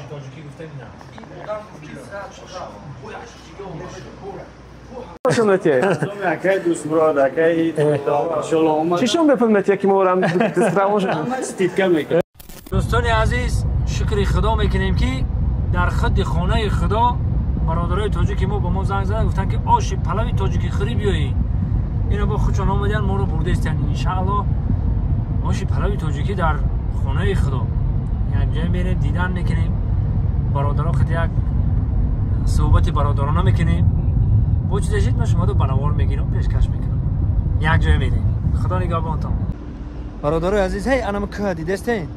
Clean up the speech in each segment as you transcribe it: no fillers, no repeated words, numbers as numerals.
تاجیکی گفتم نه شلونتي؟ اكيد اسبوع اكيد ان شاء الله اومد چشون بفهمت یکی مورم دستراوش استید دوستان عزیز شکر خدا میکنیم که در خد خانه خدا برادرای تاجیکی ما با ما زنگ زدن گفتن که آش پلوی تاجیکی خوری بیایی اینا با خودشون آمدن ما رو برده استن ان شاء الله آش پلوی تاجیکی در خانه خدا یک جای میریم دیدن میکنیم برادرها خود یک صحبت برادرانه میکنیم با چیز جدید ما شما رو بنوار میگیرم پیشکش میکنم یک جای میریم خدا نگهبانتان برادرای عزیز هی انا که دیدستین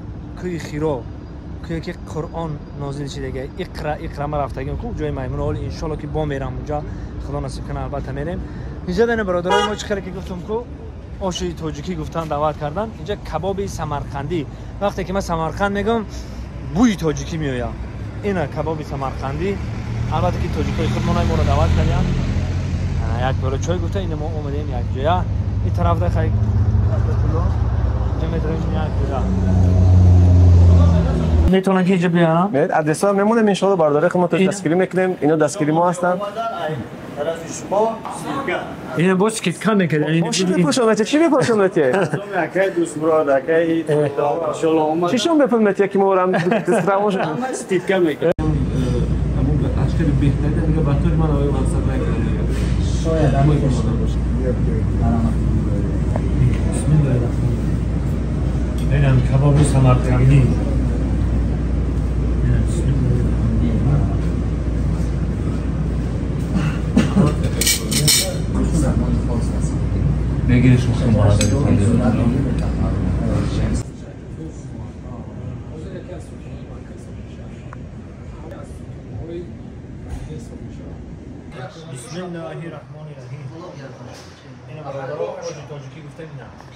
کوی خیرو کوی که قرآن نازل شده دیگه اقرا ما رفتگیم خوب جای میمون حال ان شاء الله که با میرم اونجا خدا نصیب کنه البته میریم اینجا دنه برادرای ما چیکار که گفتم کو آشی تاجیکی گفتن دعوت کردن اینجا کباب سمرقندی وقتی که من سمرقند میگم بوی تاجیکی میاد اینا کباب سمرقندی البته که تاجیکای خودمون ما رو دعوت کردن یک بار چای گفته این ما اومدیم یک جا این طرف ده خیلی میتونن که اینجا بیارم؟ ادرس ها میمونیم ان شاء الله بارداره خدمت دستگیری میکنیم اینا دستگیری ما هستن این باش کیت کم میکنه چی بپوشونته چی بپوشونته اكيد اسبوع اكيد ان شاء الله اومد چشون بفهمت یکی مورم دستراوش استید كم اشکال بهتره دیگه با طور من آقای منصب نکنم شاید اما این باشه بسم الله الرحمن الرحیم اینم کباب سمرقندی بگیرش مخیم بسم الله الرحمن الرحیم اینا برادرها آش تاجیکی گفتم نه